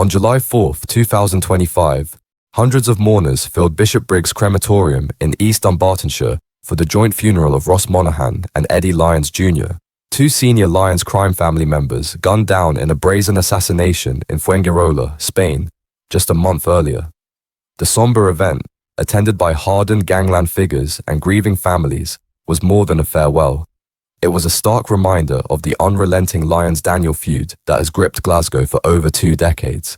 On July 4, 2025, hundreds of mourners filled Bishop Briggs Crematorium in East Dunbartonshire for the joint funeral of Ross Monaghan and Eddie Lyons Jr., two senior Lyons crime family members gunned down in a brazen assassination in Fuengirola, Spain, just a month earlier. The somber event, attended by hardened gangland figures and grieving families, was more than a farewell. It was a stark reminder of the unrelenting Lyons-Daniel feud that has gripped Glasgow for over 2 decades.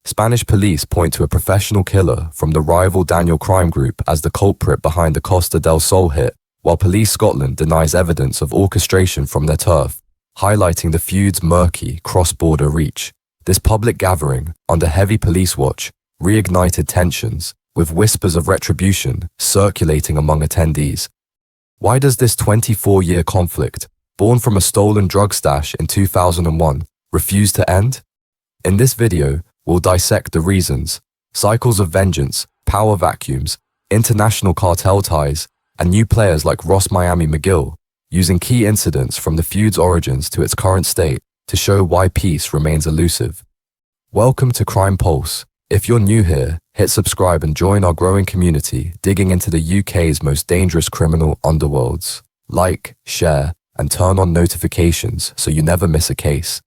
Spanish police point to a professional killer from the rival Daniel crime group as the culprit behind the Costa del Sol hit, while Police Scotland denies evidence of orchestration from their turf, highlighting the feud's murky, cross-border reach. This public gathering, under heavy police watch, reignited tensions, with whispers of retribution circulating among attendees. Why does this 24-year conflict, born from a stolen drug stash in 2001, refuse to end? In this video, we'll dissect the reasons, cycles of vengeance, power vacuums, international cartel ties, and new players like Ross Miami McIll, using key incidents from the feud's origins to its current state to show why peace remains elusive. Welcome to Crime Pulse. If you're new here, hit subscribe and join our growing community digging into the UK's most dangerous criminal underworlds. Like, share, and turn on notifications so you never miss a case.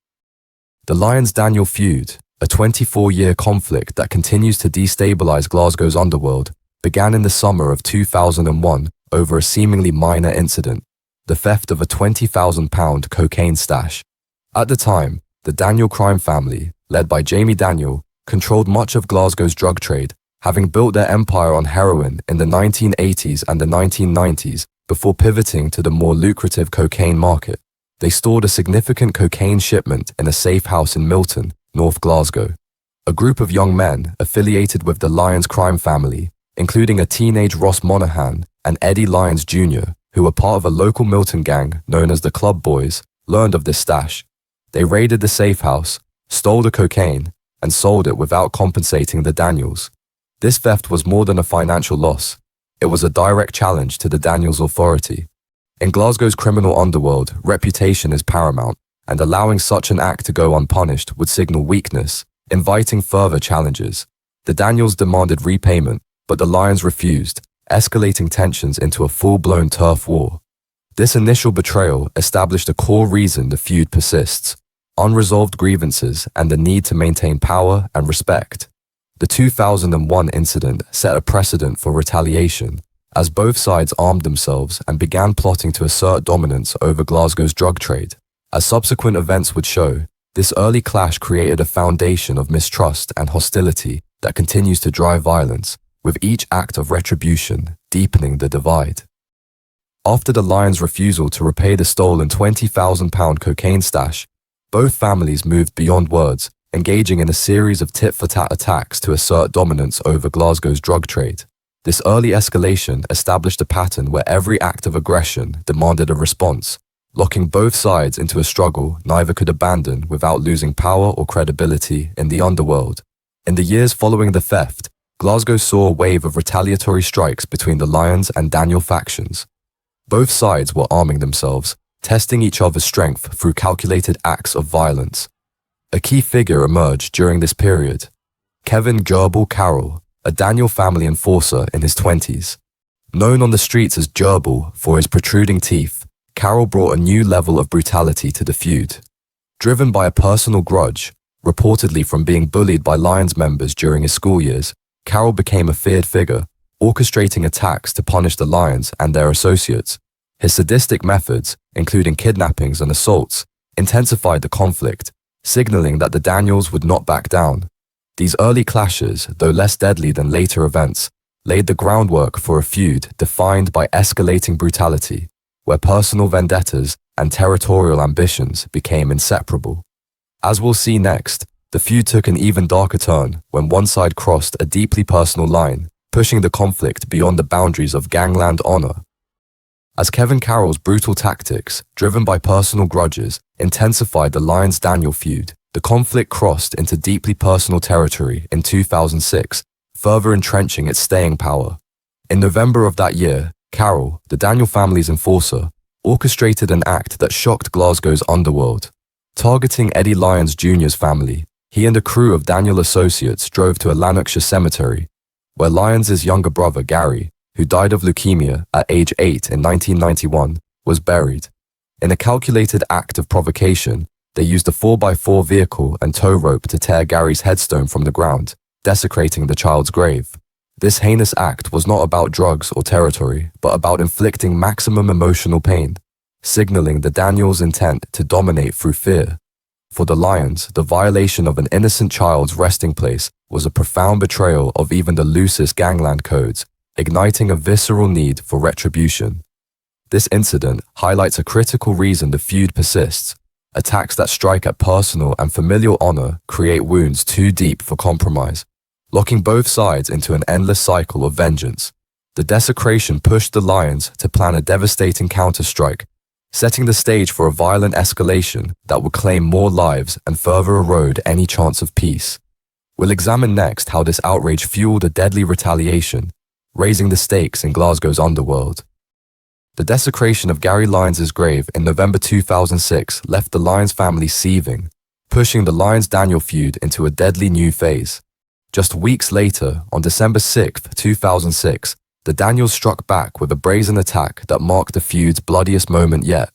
The Lyons-Daniel feud, a 24-year conflict that continues to destabilize Glasgow's underworld, began in the summer of 2001 over a seemingly minor incident, the theft of a £20,000 cocaine stash. At the time, the Daniel crime family, led by Jamie Daniel, controlled much of Glasgow's drug trade, having built their empire on heroin in the 1980s and the 1990s before pivoting to the more lucrative cocaine market. They stored a significant cocaine shipment in a safe house in Milton, North Glasgow. A group of young men affiliated with the Lyons crime family, including a teenage Ross Monaghan and Eddie Lyons Jr., who were part of a local Milton gang known as the Club Boys, learned of this stash. They raided the safe house, stole the cocaine, and sold it without compensating the Daniels. This theft was more than a financial loss. It was a direct challenge to the Daniels' authority. In Glasgow's criminal underworld, reputation is paramount, and allowing such an act to go unpunished would signal weakness, inviting further challenges. The Daniels demanded repayment, but the Lyons refused, escalating tensions into a full-blown turf war. This initial betrayal established a core reason the feud persists: unresolved grievances and the need to maintain power and respect. The 2001 incident set a precedent for retaliation, as both sides armed themselves and began plotting to assert dominance over Glasgow's drug trade. As subsequent events would show, this early clash created a foundation of mistrust and hostility that continues to drive violence, with each act of retribution deepening the divide. After the Lyons' refusal to repay the stolen £20,000 cocaine stash, both families moved beyond words, engaging in a series of tit-for-tat attacks to assert dominance over Glasgow's drug trade. This early escalation established a pattern where every act of aggression demanded a response, locking both sides into a struggle neither could abandon without losing power or credibility in the underworld. In the years following the theft, Glasgow saw a wave of retaliatory strikes between the Lyons and Daniel factions. Both sides were arming themselves, testing each other's strength through calculated acts of violence. A key figure emerged during this period: Kevin Gerbil Carroll, a Daniel family enforcer in his 20s. Known on the streets as Gerbil for his protruding teeth, Carroll brought a new level of brutality to the feud. Driven by a personal grudge, reportedly from being bullied by Lyons members during his school years, Carroll became a feared figure, orchestrating attacks to punish the Lyons and their associates. His sadistic methods, including kidnappings and assaults, intensified the conflict, signaling that the Daniels would not back down. These early clashes, though less deadly than later events, laid the groundwork for a feud defined by escalating brutality, where personal vendettas and territorial ambitions became inseparable. As we'll see next, the feud took an even darker turn when one side crossed a deeply personal line, pushing the conflict beyond the boundaries of gangland honor. As Kevin Carroll's brutal tactics, driven by personal grudges, intensified the Lyons-Daniel feud, the conflict crossed into deeply personal territory in 2006, further entrenching its staying power. In November of that year, Carroll, the Daniel family's enforcer, orchestrated an act that shocked Glasgow's underworld. Targeting Eddie Lyons Jr.'s family, He and a crew of Daniel associates drove to a Lanarkshire cemetery, where Lyons' younger brother Gary, who died of leukemia at age 8 in 1991, was buried. In a calculated act of provocation, they used a 4x4 vehicle and tow rope to tear Gary's headstone from the ground, desecrating the child's grave. This heinous act was not about drugs or territory, but about inflicting maximum emotional pain, signaling the Daniels' intent to dominate through fear. For the Lyons, the violation of an innocent child's resting place was a profound betrayal of even the loosest gangland codes, igniting a visceral need for retribution. This incident highlights a critical reason the feud persists. Attacks that strike at personal and familial honor create wounds too deep for compromise, locking both sides into an endless cycle of vengeance. The desecration pushed the Lyons to plan a devastating counterstrike, setting the stage for a violent escalation that would claim more lives and further erode any chance of peace. We'll examine next how this outrage fueled a deadly retaliation, raising the stakes in Glasgow's underworld. The desecration of Gary Lyons' grave in November 2006 left the Lyons family seething, pushing the Lyons-Daniel feud into a deadly new phase. Just weeks later, on December 6, 2006, the Daniels struck back with a brazen attack that marked the feud's bloodiest moment yet.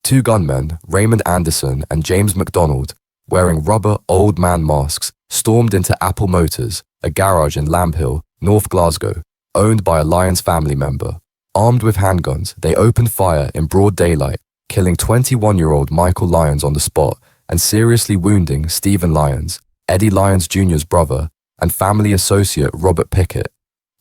Two gunmen, Raymond Anderson and James McDonald, wearing rubber old man masks, stormed into Apple Motors, a garage in Lambhill, North Glasgow, owned by a Lyons family member. Armed with handguns, they opened fire in broad daylight, killing 21-year-old Michael Lyons on the spot and seriously wounding Stephen Lyons, Eddie Lyons Jr.'s brother, and family associate Robert Pickett.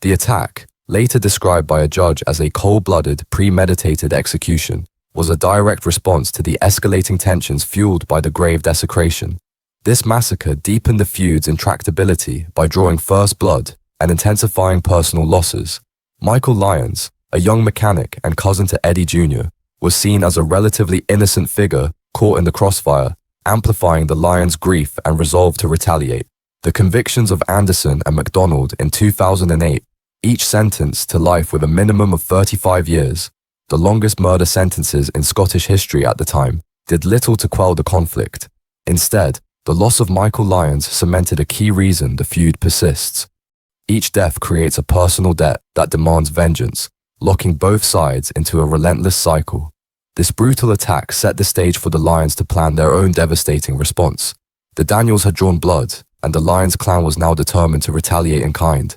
The attack, later described by a judge as a cold-blooded, premeditated execution, was a direct response to the escalating tensions fueled by the grave desecration. This massacre deepened the feud's intractability by drawing first blood and intensifying personal losses. Michael Lyons, a young mechanic and cousin to Eddie Jr., was seen as a relatively innocent figure caught in the crossfire, amplifying the Lyons' grief and resolve to retaliate. The convictions of Anderson and McDonald in 2008, each sentenced to life with a minimum of 35 years, the longest murder sentences in Scottish history at the time, did little to quell the conflict. Instead, the loss of Michael Lyons cemented a key reason the feud persists. Each death creates a personal debt that demands vengeance, locking both sides into a relentless cycle. This brutal attack set the stage for the Lyons to plan their own devastating response. The Daniels had drawn blood, and the Lyons clan was now determined to retaliate in kind.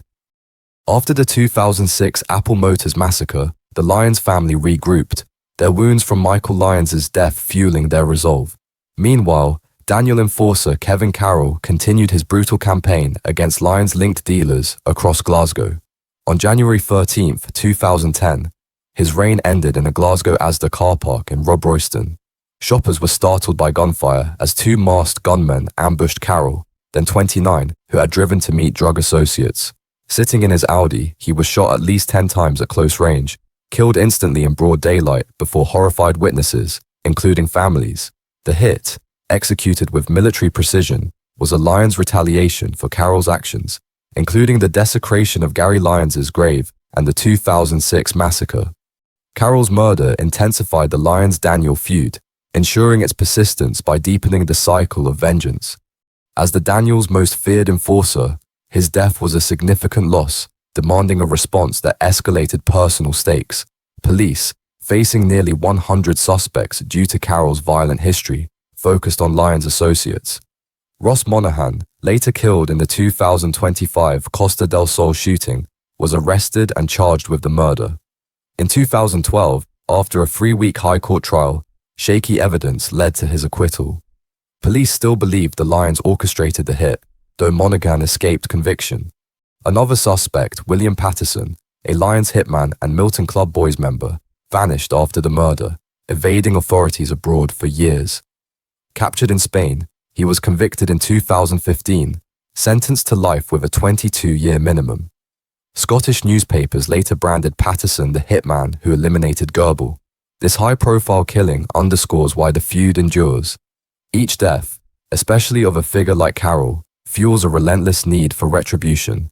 After the 2006 Apple Motors massacre, the Lyons family regrouped, their wounds from Michael Lyons' death fueling their resolve. Meanwhile, Daniel enforcer Kevin Carroll continued his brutal campaign against Lyons-linked dealers across Glasgow. On January 13, 2010, his reign ended in a Glasgow Asda car park in Rob Royston. Shoppers were startled by gunfire as two masked gunmen ambushed Carroll, then 29, who had driven to meet drug associates. Sitting in his Audi, he was shot at least 10 times at close range, killed instantly in broad daylight before horrified witnesses, including families. The hit, executed with military precision, was a Lyons retaliation for Carroll's actions, including the desecration of Gary Lyons' grave and the 2006 massacre. Carroll's murder intensified the Lyons-Daniel feud, ensuring its persistence by deepening the cycle of vengeance. As the Daniels' most feared enforcer, his death was a significant loss, demanding a response that escalated personal stakes. Police, facing nearly 100 suspects due to Carroll's violent history, focused on Lyons' associates. Ross Monaghan, later killed in the 2025 Costa del Sol shooting, was arrested and charged with the murder. In 2012, after a 3-week High Court trial, shaky evidence led to his acquittal. Police still believed the Lyons orchestrated the hit, though Monaghan escaped conviction. Another suspect, William Patterson, a Lyons hitman and Milton Club Boys member, vanished after the murder, evading authorities abroad for years. Captured in Spain, he was convicted in 2015, sentenced to life with a 22-year minimum. Scottish newspapers later branded Patterson the hitman who eliminated Gerbil. This high-profile killing underscores why the feud endures. Each death, especially of a figure like Carroll, fuels a relentless need for retribution,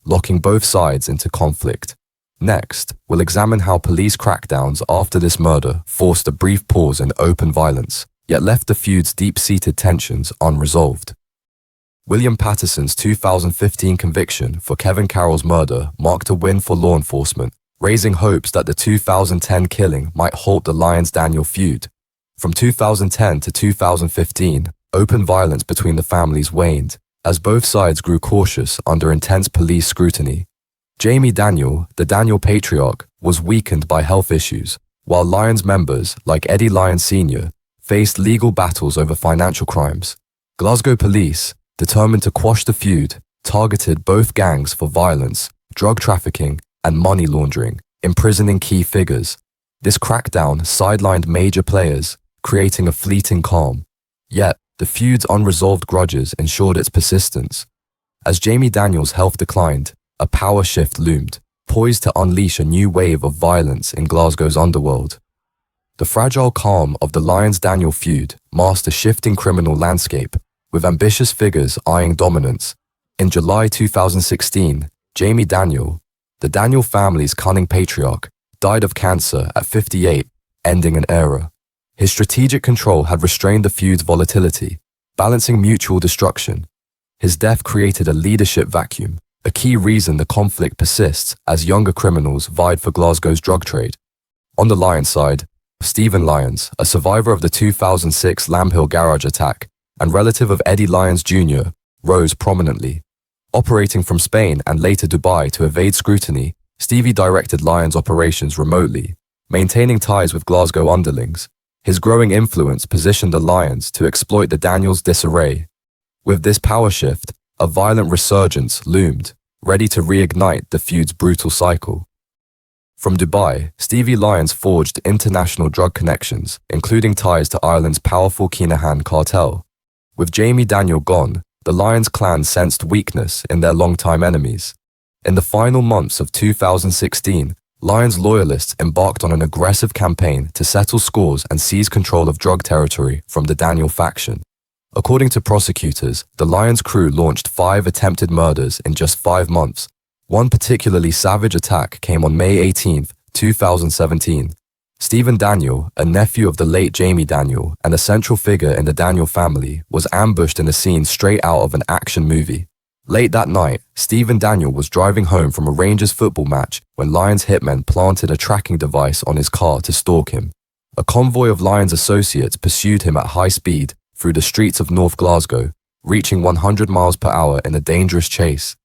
locking both sides into conflict. Next, we'll examine how police crackdowns after this murder forced a brief pause in open violence, yet left the feud's deep-seated tensions unresolved. William Patterson's 2015 conviction for Kevin Carroll's murder marked a win for law enforcement, raising hopes that the 2010 killing might halt the Lyons-Daniel feud. From 2010 to 2015, open violence between the families waned, as both sides grew cautious under intense police scrutiny. Jamie Daniel, the Daniel patriarch, was weakened by health issues, while Lyons members, like Eddie Lyons Sr., faced legal battles over financial crimes. Glasgow police, determined to quash the feud, targeted both gangs for violence, drug trafficking, and money laundering, imprisoning key figures. This crackdown sidelined major players, creating a fleeting calm. Yet, the feud's unresolved grudges ensured its persistence. As Jamie Daniel's health declined, a power shift loomed, poised to unleash a new wave of violence in Glasgow's underworld. The fragile calm of the Lyons-Daniel feud masked a shifting criminal landscape, with ambitious figures eyeing dominance. In July 2016, Jamie Daniel, the Daniel family's cunning patriarch, died of cancer at 58, ending an era. His strategic control had restrained the feud's volatility, balancing mutual destruction. His death created a leadership vacuum, a key reason the conflict persists as younger criminals vied for Glasgow's drug trade. On the Lyons side, Stephen Lyons, a survivor of the 2006 Lambhill garage attack and relative of Eddie Lyons Jr., rose prominently. Operating from Spain and later Dubai to evade scrutiny, Stevie directed Lyons' operations remotely, maintaining ties with Glasgow underlings. His growing influence positioned the Lyons to exploit the Daniels' disarray. With this power shift, a violent resurgence loomed, ready to reignite the feud's brutal cycle. From Dubai, Stevie Lyons forged international drug connections, including ties to Ireland's powerful Kinahan cartel. With Jamie Daniel gone, the Lyons clan sensed weakness in their longtime enemies. In the final months of 2016, Lyons loyalists embarked on an aggressive campaign to settle scores and seize control of drug territory from the Daniel faction. According to prosecutors, the Lyons crew launched 5 attempted murders in just 5 months. One particularly savage attack came on May 18, 2017. Stephen Daniel, a nephew of the late Jamie Daniel and a central figure in the Daniel family, was ambushed in a scene straight out of an action movie. Late that night, Stephen Daniel was driving home from a Rangers football match when Lyons hitmen planted a tracking device on his car to stalk him. A convoy of Lyons associates pursued him at high speed through the streets of North Glasgow, reaching 100 miles per hour in a dangerous chase.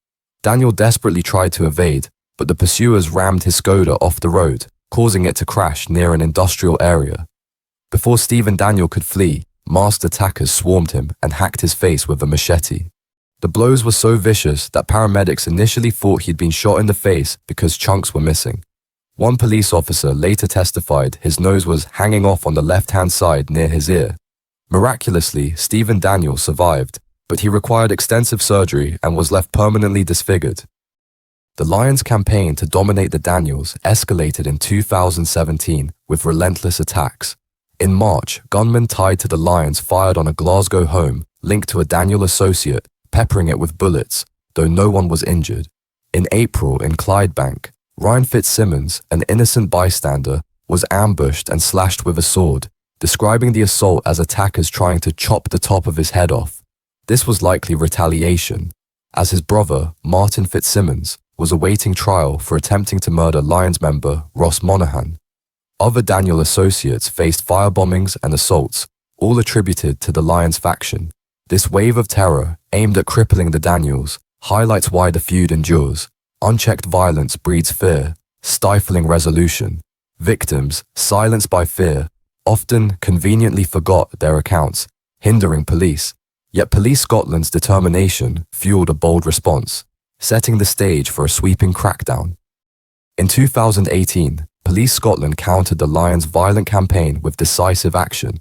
Daniel desperately tried to evade, but the pursuers rammed his Skoda off the road, causing it to crash near an industrial area. Before Stephen Daniel could flee, masked attackers swarmed him and hacked his face with a machete. The blows were so vicious that paramedics initially thought he'd been shot in the face because chunks were missing. One police officer later testified his nose was hanging off on the left-hand side near his ear. Miraculously, Stephen Daniel survived, but he required extensive surgery and was left permanently disfigured. The Lyons' campaign to dominate the Daniels escalated in 2017 with relentless attacks. In March, gunmen tied to the Lyons fired on a Glasgow home linked to a Daniel associate, peppering it with bullets, though no one was injured. In April, in Clydebank, Ryan Fitzsimmons, an innocent bystander, was ambushed and slashed with a sword, describing the assault as attackers trying to chop the top of his head off. This was likely retaliation, as his brother, Martin Fitzsimmons, was awaiting trial for attempting to murder Lyons member Ross Monaghan. Other Daniel associates faced firebombings and assaults, all attributed to the Lyons faction. This wave of terror, aimed at crippling the Daniels, highlights why the feud endures. Unchecked violence breeds fear, stifling resolution. Victims, silenced by fear, often conveniently forgot their accounts, hindering police. Yet Police Scotland's determination fueled a bold response, setting the stage for a sweeping crackdown. In 2018, Police Scotland countered the Lyons' violent campaign with decisive action.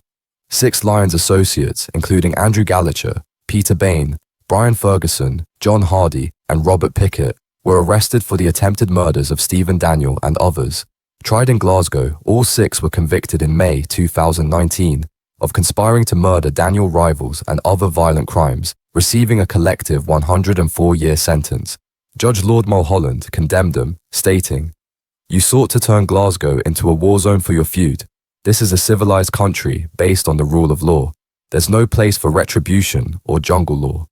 6 Lyons associates, including Andrew Gallacher, Peter Bain, Brian Ferguson, John Hardy, and Robert Pickett, were arrested for the attempted murders of Stephen Daniel and others. Tried in Glasgow, all 6 were convicted in May 2019 of conspiring to murder Daniel rivals and other violent crimes, receiving a collective 104-year sentence. Judge Lord Mulholland condemned them, stating, "You sought to turn Glasgow into a war zone for your feud. This is a civilized country based on the rule of law. There's no place for retribution or jungle law."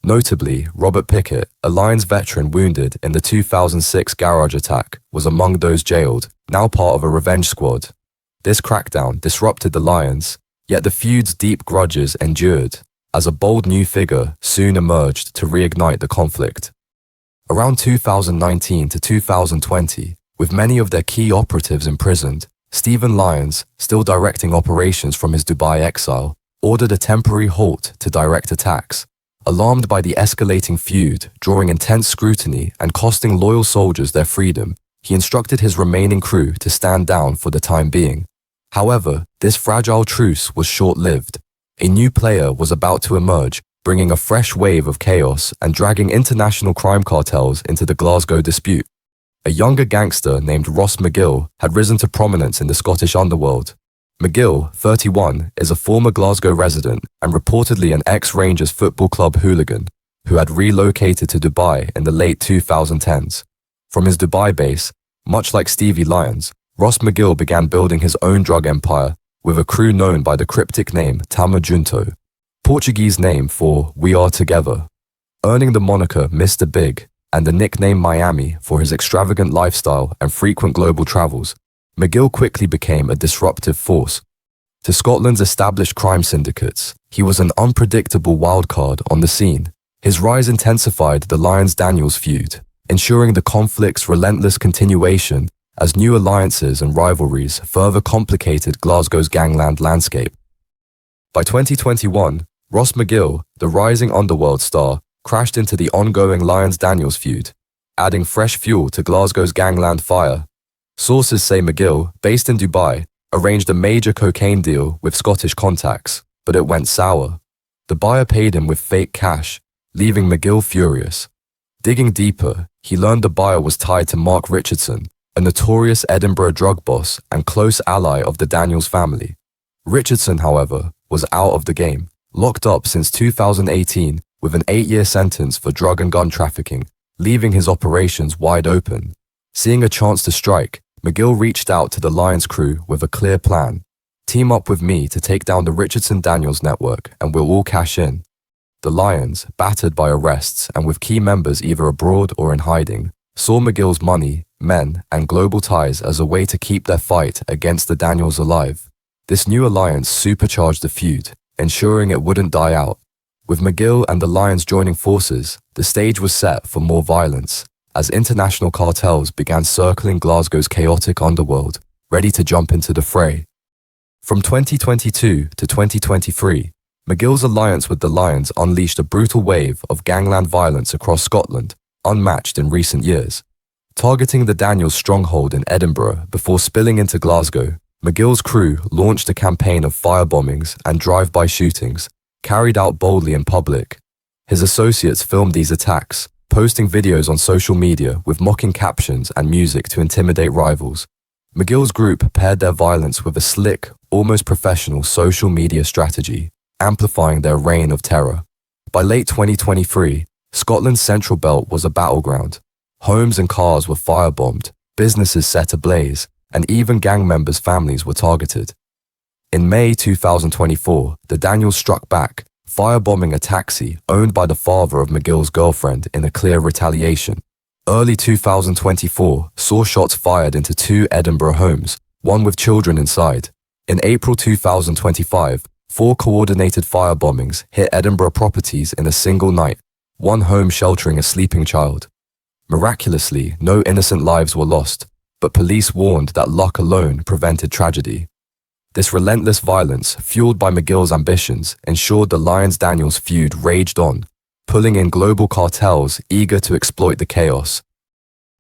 Notably, Robert Pickett, a Lyons veteran wounded in the 2006 garage attack, was among those jailed, now part of a revenge squad. This crackdown disrupted the Lyons, yet the feud's deep grudges endured, as a bold new figure soon emerged to reignite the conflict. Around 2019 to 2020, with many of their key operatives imprisoned, Stephen Lyons, still directing operations from his Dubai exile, ordered a temporary halt to direct attacks. Alarmed by the escalating feud, drawing intense scrutiny and costing loyal soldiers their freedom, he instructed his remaining crew to stand down for the time being. However, this fragile truce was short-lived. A new player was about to emerge, bringing a fresh wave of chaos and dragging international crime cartels into the Glasgow dispute. A younger gangster named Ross McIll had risen to prominence in the Scottish underworld. McIll, 31, is a former Glasgow resident and reportedly an ex-Rangers football club hooligan who had relocated to Dubai in the late 2010s. From his Dubai base, much like Stevie Lyons, Ross McIll began building his own drug empire with a crew known by the cryptic name Tamo Junto, Portuguese name for "We Are Together," earning the moniker Mr. Big and the nickname Miami for his extravagant lifestyle and frequent global travels. McIll quickly became a disruptive force. To Scotland's established crime syndicates, he was an unpredictable wildcard on the scene. His rise intensified the Lyons-Daniels feud, ensuring the conflict's relentless continuation as new alliances and rivalries further complicated Glasgow's gangland landscape. By 2021, Ross McIll, the rising underworld star, crashed into the ongoing Lyons-Daniels feud, adding fresh fuel to Glasgow's gangland fire. Sources say McIll, based in Dubai, arranged a major cocaine deal with Scottish contacts, but it went sour. The buyer paid him with fake cash, leaving McIll furious. Digging deeper, he learned the buyer was tied to Mark Richardson, a notorious Edinburgh drug boss and close ally of the Daniels family. Richardson, however, was out of the game, locked up since 2018 with an 8-year sentence for drug and gun trafficking, leaving his operations wide open. Seeing a chance to strike, McIll reached out to the Lyons crew with a clear plan. Team up with me to take down the Richardson-Daniels network and we'll all cash in. The Lyons, battered by arrests and with key members either abroad or in hiding, saw McIll's money, men, and global ties as a way to keep their fight against the Daniels alive. This new alliance supercharged the feud, ensuring it wouldn't die out. With McIll and the Lyons joining forces, the stage was set for more violence, as international cartels began circling Glasgow's chaotic underworld, ready to jump into the fray. From 2022 to 2023, McIll's alliance with the Lyons unleashed a brutal wave of gangland violence across Scotland, unmatched in recent years. Targeting the Daniels' stronghold in Edinburgh before spilling into Glasgow, McIll's crew launched a campaign of firebombings and drive-by shootings, carried out boldly in public. His associates filmed these attacks, posting videos on social media with mocking captions and music to intimidate rivals. McIll's group paired their violence with a slick, almost professional social media strategy, amplifying their reign of terror. By late 2023, Scotland's Central Belt was a battleground. Homes and cars were firebombed, businesses set ablaze, and even gang members' families were targeted. In May 2024, the Daniels struck back, firebombing a taxi owned by the father of McIll's girlfriend in a clear retaliation. Early 2024 saw shots fired into 2 Edinburgh homes, one with children inside. In April 2025, 4 coordinated firebombings hit Edinburgh properties in a single night, one home sheltering a sleeping child. Miraculously, no innocent lives were lost, but police warned that luck alone prevented tragedy. This relentless violence, fueled by McIll's ambitions, ensured the Lyons-Daniels feud raged on, pulling in global cartels eager to exploit the chaos.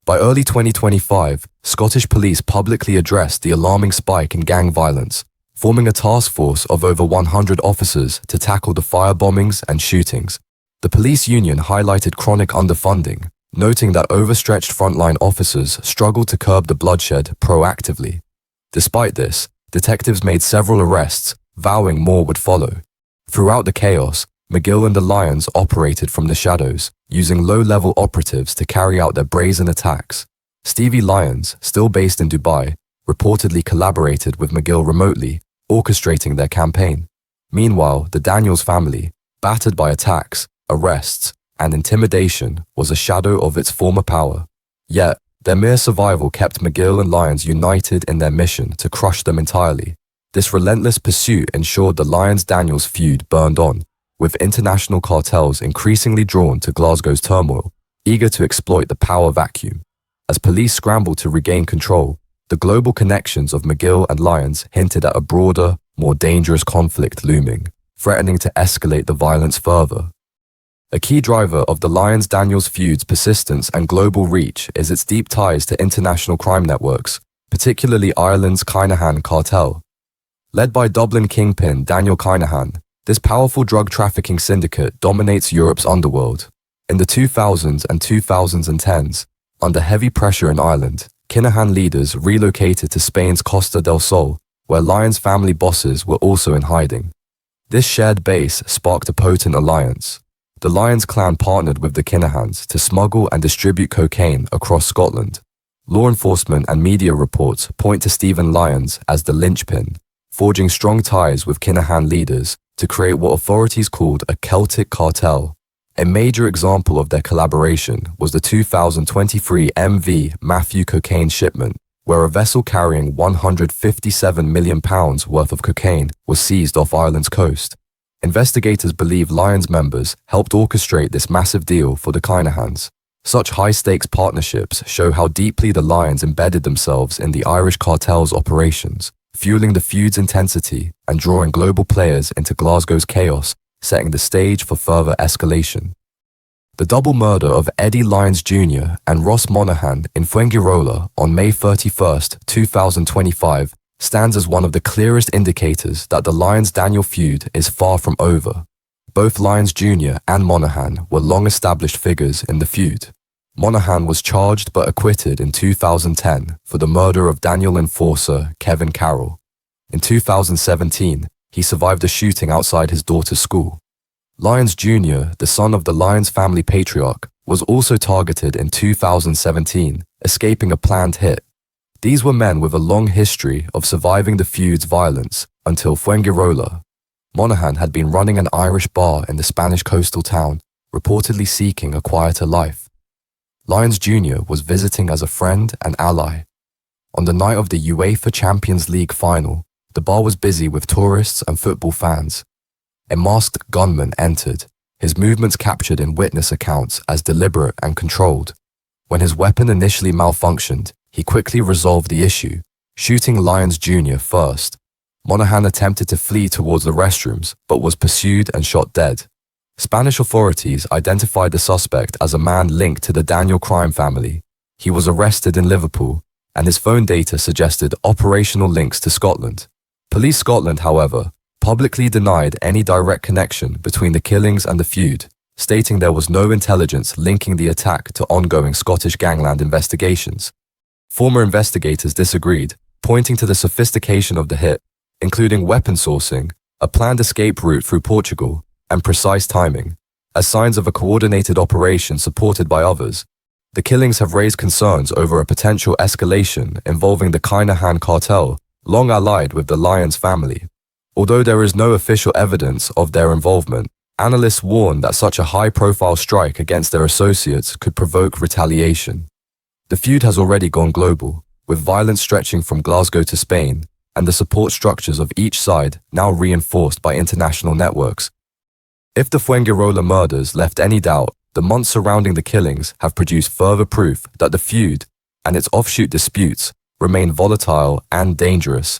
By early 2025, Scottish police publicly addressed the alarming spike in gang violence, forming a task force of over 100 officers to tackle the firebombings and shootings. The police union highlighted chronic underfunding, noting that overstretched frontline officers struggled to curb the bloodshed proactively. Despite this, detectives made several arrests, vowing more would follow. Throughout the chaos, McIll and the Lyons operated from the shadows, using low-level operatives to carry out their brazen attacks. Stevie Lyons, still based in Dubai, reportedly collaborated with McIll remotely, orchestrating their campaign. Meanwhile, the Daniels family, battered by attacks, arrests, and intimidation was a shadow of its former power. Yet, their mere survival kept McIll and Lyons united in their mission to crush them entirely. This relentless pursuit ensured the Lyons-Daniels feud burned on, with international cartels increasingly drawn to Glasgow's turmoil, eager to exploit the power vacuum. As police scrambled to regain control, the global connections of McIll and Lyons hinted at a broader, more dangerous conflict looming, threatening to escalate the violence further. A key driver of the Lyons-Daniels feud's persistence and global reach is its deep ties to international crime networks, particularly Ireland's Kinahan cartel. Led by Dublin kingpin Daniel Kinahan, this powerful drug trafficking syndicate dominates Europe's underworld. In the 2000s and 2010s, under heavy pressure in Ireland, Kinahan leaders relocated to Spain's Costa del Sol, where Lyons family bosses were also in hiding. This shared base sparked a potent alliance. The Lyons clan partnered with the Kinahans to smuggle and distribute cocaine across Scotland. Law enforcement and media reports point to Stephen Lyons as the linchpin, forging strong ties with Kinahan leaders to create what authorities called a Celtic cartel. A major example of their collaboration was the 2023 MV Matthew cocaine shipment, where a vessel carrying £157 million worth of cocaine was seized off Ireland's coast. Investigators believe Lyons members helped orchestrate this massive deal for the Kinahans. Such high-stakes partnerships show how deeply the Lyons embedded themselves in the Irish cartel's operations, fueling the feud's intensity and drawing global players into Glasgow's chaos, setting the stage for further escalation. The double murder of Eddie Lyons Jr. and Ross Monaghan in Fuengirola on May 31, 2025, stands as one of the clearest indicators that the Lyons-Daniel feud is far from over. Both Lyons Jr. and Monaghan were long-established figures in the feud. Monaghan was charged but acquitted in 2010 for the murder of Daniel enforcer Kevin Carroll. In 2017, he survived a shooting outside his daughter's school. Lyons Jr., the son of the Lyons family patriarch, was also targeted in 2017, escaping a planned hit. These were men with a long history of surviving the feud's violence until Fuengirola. Monaghan had been running an Irish bar in the Spanish coastal town, reportedly seeking a quieter life. Lyons Jr. was visiting as a friend and ally. On the night of the UEFA Champions League final, the bar was busy with tourists and football fans. A masked gunman entered, his movements captured in witness accounts as deliberate and controlled. When his weapon initially malfunctioned, he quickly resolved the issue, shooting Lyons Jr. first. Monaghan attempted to flee towards the restrooms, but was pursued and shot dead. Spanish authorities identified the suspect as a man linked to the Daniel crime family. He was arrested in Liverpool, and his phone data suggested operational links to Scotland. Police Scotland, however, publicly denied any direct connection between the killings and the feud, stating there was no intelligence linking the attack to ongoing Scottish gangland investigations. Former investigators disagreed, pointing to the sophistication of the hit, including weapon sourcing, a planned escape route through Portugal, and precise timing, as signs of a coordinated operation supported by others. The killings have raised concerns over a potential escalation involving the Kinahan cartel, long allied with the Lyons family. Although there is no official evidence of their involvement, analysts warn that such a high-profile strike against their associates could provoke retaliation. The feud has already gone global, with violence stretching from Glasgow to Spain, and the support structures of each side now reinforced by international networks. If the Fuengirola murders left any doubt, the months surrounding the killings have produced further proof that the feud and its offshoot disputes remain volatile and dangerous.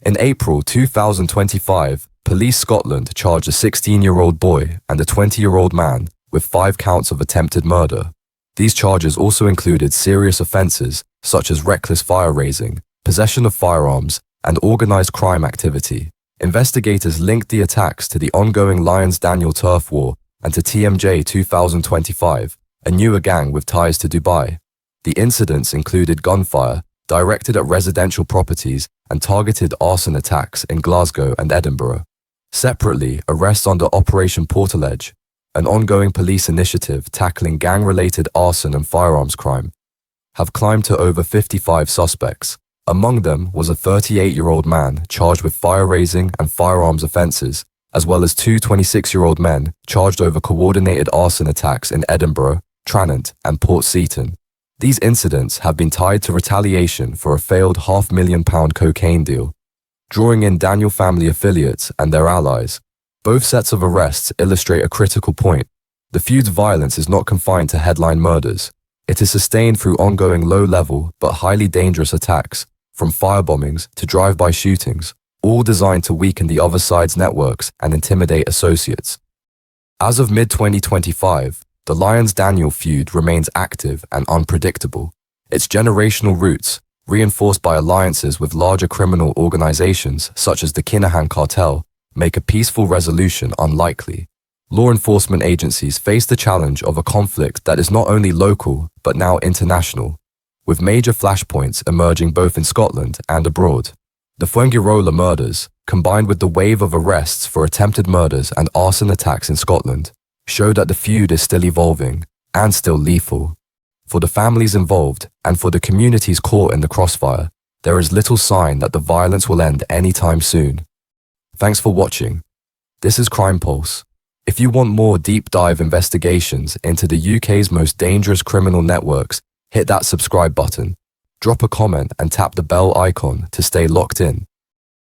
In April 2025, Police Scotland charged a 16-year-old boy and a 20-year-old man with 5 counts of attempted murder. These charges also included serious offences such as reckless fire-raising, possession of firearms, and organised crime activity. Investigators linked the attacks to the ongoing Lyons-Daniel turf war and to TMJ 2025, a newer gang with ties to Dubai. The incidents included gunfire directed at residential properties and targeted arson attacks in Glasgow and Edinburgh. Separately, arrests under Operation Portaledge, an ongoing police initiative tackling gang-related arson and firearms crime, have climbed to over 55 suspects. Among them was a 38-year-old man charged with fire-raising and firearms offences, as well as two 26-year-old men charged over coordinated arson attacks in Edinburgh, Tranent, and Port Seton. These incidents have been tied to retaliation for a failed £500,000 cocaine deal, drawing in Daniel family affiliates and their allies. Both sets of arrests illustrate a critical point. The feud's violence is not confined to headline murders. It is sustained through ongoing low-level but highly dangerous attacks, from firebombings to drive-by shootings, all designed to weaken the other side's networks and intimidate associates. As of mid-2025, the Lyons-Daniel feud remains active and unpredictable. Its generational roots, reinforced by alliances with larger criminal organizations such as the Kinahan cartel, make a peaceful resolution unlikely. Law enforcement agencies face the challenge of a conflict that is not only local but now international, with major flashpoints emerging both in Scotland and abroad. The Fuengirola murders, combined with the wave of arrests for attempted murders and arson attacks in Scotland, show that the feud is still evolving and still lethal. For the families involved and for the communities caught in the crossfire, there is little sign that the violence will end anytime soon. Thanks for watching. This is Crime Pulse. If you want more deep dive investigations into the UK's most dangerous criminal networks, hit that subscribe button, drop a comment and tap the bell icon to stay locked in.